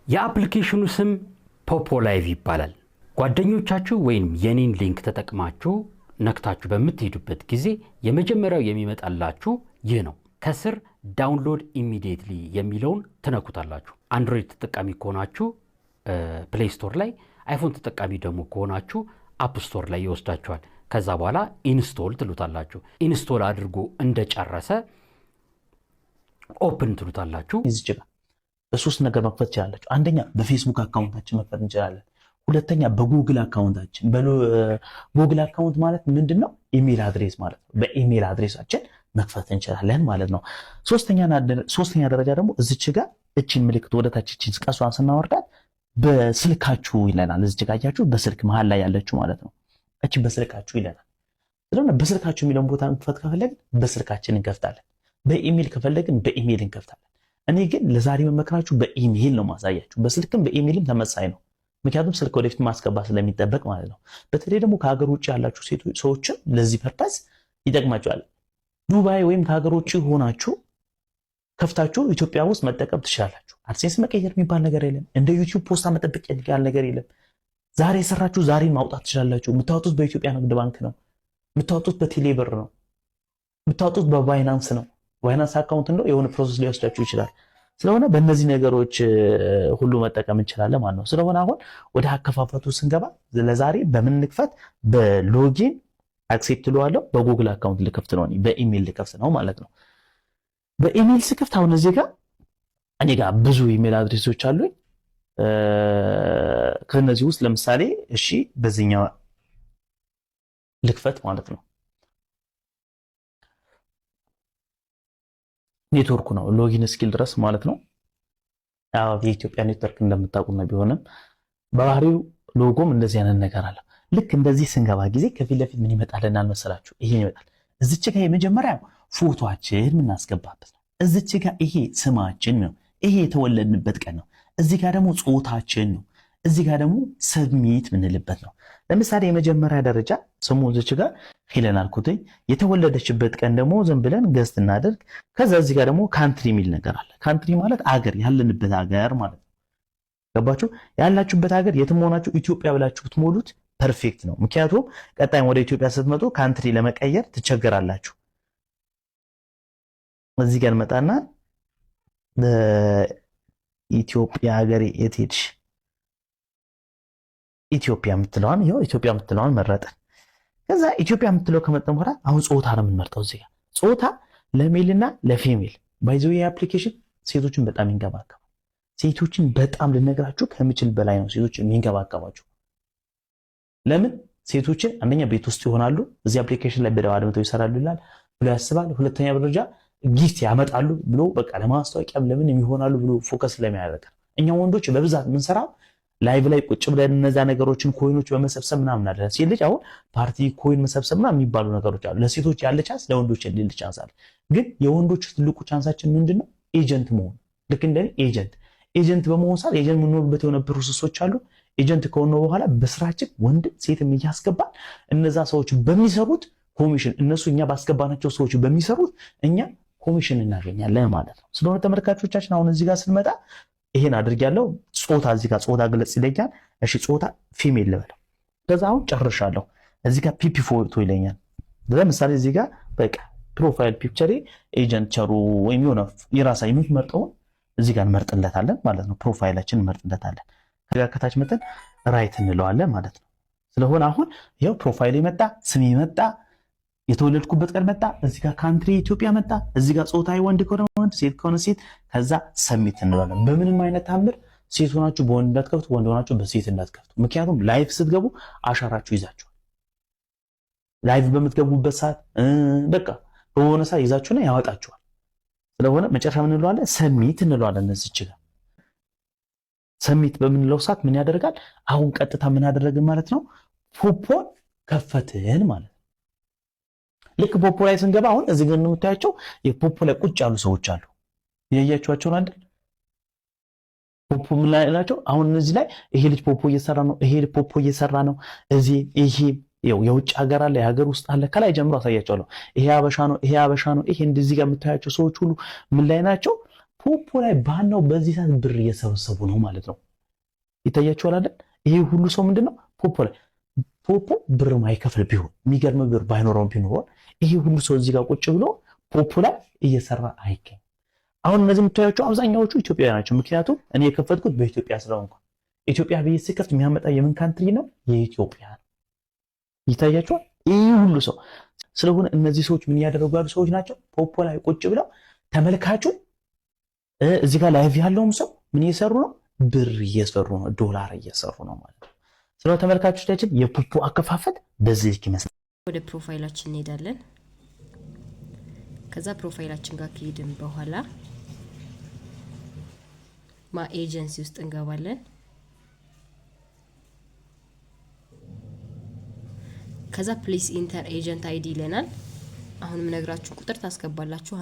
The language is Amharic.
የአፕሊኬሽኑ ስም ፖፖ ላይቭ ይባላል። ጓደኞቻችሁ ወይም የኔን ሊንክ ተጠቅማችሁ ነክታችሁ በምትሄዱበት ጊዜ የመጀመሪያው የሚመጣላችሁ ይህ ነው። ከስር ዳውንሎድ ኢሚዲየትሊ የሚለውን ትነኩታላችሁ። አንድሮይድ ተጠቃሚ ከሆናችሁ ፕሌይ ስቶር ላይ፣ አይፎን ተጠቃሚ ደግሞ ከሆናችሁ አፕ ስቶር ላይ ይወስዳችኋል። ከዛ በኋላ ኢንስቶል ትሉታላችሁ። ኢንስቶል አድርጎ እንደጨረሰ ኦፕን ትሉታላችሁ። በሶስት ነገር መክፈት ትችላላችሁ። አንደኛ በፌስቡክ አካውንታችን መክፈት እንችላለን። ሁለተኛ በጉግል አካውንታችን። በጉግል አካውንት ማለት ምንድነው? ኢሜል አድሬስ ማለት ነው። በኢሜል አድሬሳችን መክፈት እንችላለን ማለት ነው። ሶስተኛ ደረጃ ደግሞ እዚች ጋር እቺን ምልክት ወደታች እቺን ቀሷን ስናወርዳት በስልካችሁ ይለናል። እዚች ጋር ያያችሁ በስልክ መሃል ላይ ያለችው ማለት ነው። እቺ በስልካችሁ ይለናል። ስለሆነ በስልካችሁ የሚለውን ቦታ መክፈት ከፈለግን በስልካችን እንከፍታለን። በኢሜል ከፈለግን በኢሜል እንከፍታለን። እኔ ግን ለዛሬ መመክራችሁ በኢሜል ነው ማሳያችሁ። በስልክም በኢሜልም ተመሳሳይ ነው። ምክንያቱም ስልክ ወደፊት ማስገባት ስለሚጠበቅ ማለት ነው። በተለይ ደግሞ ከሀገር ውጭ ያላችሁ ሰዎችም ለዚህ ፐርፐዝ ይጠቅማችኋል። ዱባይ ወይም ከሀገር ውጭ ሆናችሁ ከፍታችሁ ኢትዮጵያ ውስጥ መጠቀም ትችላላችሁ። አድሴንስ መቀየር የሚባል ነገር የለም። እንደ ዩቲዩብ ፖስታ መጠበቅ የሚባል ነገር የለም። ዛሬ የሰራችሁ ዛሬ ማውጣት ትችላላችሁ። የምታወጡት በኢትዮጵያ ንግድ ባንክ ነው። የምታወጡት በቴሌብር ነው። የምታወጡት በባይናንስ ነው። ባይናንስ አካውንት ነው። የሆነ ፕሮሰስ ሊወስዳችሁ ይችላል። ስለሆነ በእነዚህ ነገሮች ሁሉ መጠቀም እንችላለን ማለት ነው። ስለሆነ አሁን ወደ አከፋፈቱ ስንገባ ለዛሬ በምን ልክፈት? በሎጊን አክሴፕት ልዋለሁ። በጉግል አካውንት ልከፍት ነው፣ በኢሜል ልከፍት ነው ማለት ነው። በኢሜል ስከፍት አሁን እዚህ ጋር እኔ ጋር ብዙ ኢሜል አድሬሶች አሉኝ። ከነዚህ ውስጥ ለምሳሌ እሺ በዚህኛው ልክፈት ማለት ነው። ኔትወርኩ ነው ሎጊን ስኪል ድረስ ማለት ነው። ያው የኢትዮጵያ ኔትወርክ እንደምታውቁና ቢሆንም በባህሪው ሎጎም እንደዚህ አይነት ነገር አለ። ልክ እንደዚህ ስንገባ ጊዜ ከፊት ለፊት ምን ይመጣልናል መሰላችሁ? ይሄ ይመጣል። እዚች ጋር የመጀመሪያው ፎቶአችን የምናስገባበት ነው። እዚች ጋር ይሄ ስማችን ነው። ይሄ የተወለድንበት ቀን ነው። እዚህ ጋር ደግሞ ጾታችን ነው። እዚህ ጋር ደግሞ ሰብሚት ምንልበት ነው። ለምሳሌ የመጀመሪያ ደረጃ ስሙ እዚች ጋር ሄለን አልኩትኝ። የተወለደችበት ቀን ደግሞ ዝም ብለን ገስት እናደርግ። ከዛ እዚህ ጋር ደግሞ ካንትሪ የሚል ነገር አለ። ካንትሪ ማለት አገር፣ ያለንበት አገር ማለት ነው። ገባችሁ? ያላችሁበት ሀገር የትም ሆናችሁ ኢትዮጵያ ብላችሁ ብትሞሉት ፐርፌክት ነው። ምክንያቱም ቀጣይም ወደ ኢትዮጵያ ስትመጡ ካንትሪ ለመቀየር ትቸገራላችሁ። እዚህ ጋር መጣና ኢትዮጵያ ሀገሬ የት ሄድሽ? ኢትዮጵያ የምትለዋን ይኸው ኢትዮጵያ የምትለዋን መረጠን። ከዛ ኢትዮጵያ የምትለው ከመጠን በኋላ አሁን ጾታ ነው የምንመርጠው። እዚህ ጋር ጾታ ለሜልና ለፌሜል ባይዘው የአፕሊኬሽን ሴቶችን በጣም ይንከባከባል። ሴቶችን በጣም ልነግራችሁ ከምችል በላይ ነው ሴቶችን የሚንከባከባችሁ። ለምን? ሴቶችን አንደኛ ቤት ውስጥ ይሆናሉ፣ እዚህ አፕሊኬሽን ላይ በደዋ አድምተው ይሰራሉ ይላል ብሎ ያስባል። ሁለተኛ ደረጃ ጊፍት ያመጣሉ ብሎ በቃ ለማስታወቂያም ለምን የሚሆናሉ ብሎ ፎከስ ስለሚያደርግ እኛ ወንዶች በብዛት የምንሰራው ላይቭ ላይ ቁጭ ብለን እነዛ ነገሮችን ኮይኖች በመሰብሰብ ምናምን አለ። ሴት ልጅ አሁን ፓርቲ ኮይን መሰብሰብ ምናምን የሚባሉ ነገሮች አሉ። ለሴቶች ያለ ቻንስ ለወንዶች የሌለ ቻንስ አለ። ግን የወንዶች ትልቁ ቻንሳችን ምንድነው? ኤጀንት መሆን። ልክ እንደኔ ኤጀንት በመሆን ሳል ኤጀንት የምንሆንበት የሆነ ፕሮሰሶች አሉ። ኤጀንት ከሆነ በኋላ በስራችን ወንድ ሴትም እያስገባን እነዛ ሰዎች በሚሰሩት ኮሚሽን እነሱ እኛ ባስገባናቸው ሰዎች በሚሰሩት እኛ ኮሚሽን እናገኛለን ማለት ነው። ስለሆነ ተመልካቾቻችን አሁን እዚህ ጋር ስንመጣ ይሄን አድርጊያለሁ። ጾታ እዚህ ጋር ጾታ ግለጽ ይለኛል። እሺ ጾታ ፊሜል ልበለው። ከዛ አሁን ጨርሻለሁ። እዚህ ጋር ፒፒ ፎቶ ይለኛል። ለምሳሌ እዚህ ጋር በቃ ፕሮፋይል ፒክቸሪ ኤጀንት ቸሩ ወይም የሆነ የራሳ የምትመርጠውን እዚህ ጋር እንመርጥለታለን ማለት ነው። ፕሮፋይላችን እንመርጥለታለን። ከዛ ከታች መተን ራይት እንለዋለን ማለት ነው። ስለሆነ አሁን ይሄው ፕሮፋይል መጣ፣ ስሜ መጣ፣ የተወለድኩበት ቀን መጣ፣ እዚህ ጋር ካንትሪ ኢትዮጵያ መጣ፣ እዚህ ጋር ጾታዊ ወንድ ከሆነ ወንድ፣ ሴት ከሆነ ሴት። ከዛ ሰሚት እንለዋለን። በምንም አይነት ታምር ሴት ሆናችሁ በወንድ እንዳትከፍቱ፣ ወንድ ሆናችሁ በሴት እንዳትከፍቱ። ምክንያቱም ላይቭ ስትገቡ አሻራችሁ ይዛችኋል። ላይቭ በምትገቡበት ሰዓት በቃ በሆነ ሰዓት ይዛችሁና ያወጣችኋል። ስለሆነ መጨረሻ ምን እንለዋለን? ሰሚት እንለዋለን። እዚች ጋር ሰሚት በምንለው ሰዓት ምን ያደርጋል? አሁን ቀጥታ ምን አደረግን ማለት ነው? ፖፖን ከፈትን ማለት ነው። ልክ ፖፖ ላይ ስንገባ አሁን እዚህ ጋር የምታያቸው የፖፖ ላይ ቁጭ ያሉ ሰዎች አሉ። ያያችኋቸው አይደል? ፖፖ ምን ላይ ናቸው? አሁን እዚህ ላይ ይሄ ልጅ ፖፖ እየሰራ ነው፣ ይሄ ፖፖ እየሰራ ነው። እዚህ ይሄ የውጭ ሀገር አለ፣ የሀገር ውስጥ አለ። ከላይ ጀምሮ አሳያቸዋለሁ። ይሄ አበሻ ነው፣ ይሄ አበሻ ነው። ይሄ እንደዚህ ጋር የምታያቸው ሰዎች ሁሉ ምን ላይ ናቸው? ፖፖ ላይ ባናው በዚህ ሰዓት ብር እየሰበሰቡ ነው ማለት ነው። ይታያችኋል አይደል? ይሄ ሁሉ ሰው ምንድነው ፖፖ ላይ ፖፖ ብር ማይከፍል ቢሆን የሚገርም ብር ባይኖረው ቢኖር ይሄ ሁሉ ሰው እዚህ ጋር ቁጭ ብሎ ፖፖ ላይ እየሰራ አይገኝም። አሁን እነዚህ የምታዩቸው አብዛኛዎቹ ኢትዮጵያውያን ናቸው። ምክንያቱም እኔ የከፈትኩት በኢትዮጵያ ስለሆንኩ ኢትዮጵያ ብዬ ስከፍት የሚያመጣ የምን ካንትሪ ነው? የኢትዮጵያ ነው። ይታያችኋል ይህ ሁሉ ሰው ስለሆነ እነዚህ ሰዎች ምን ያደረጉ ያሉ ሰዎች ናቸው? ፖፖ ላይ ቁጭ ብለው ተመልካቹ እዚህ ጋር ላይቭ ያለውም ሰው ምን እየሰሩ ነው? ብር እየሰሩ ነው፣ ዶላር እየሰሩ ነው ማለት ነው። ስለሆነ ተመልካቾቻችን የፖፖ አከፋፈት በዚህ ልክ ይመስላል። ወደ ፕሮፋይላችን እንሄዳለን። ከዛ ፕሮፋይላችን ጋር ከሄድን በኋላ ኤጀንሲ ውስጥ እንገባለን። ከዛ ፕሊስ ኢንተር ኤጀንት አይዲ ይለናል። አሁንም ነግራችሁ ቁጥር ታስገባላችሁ።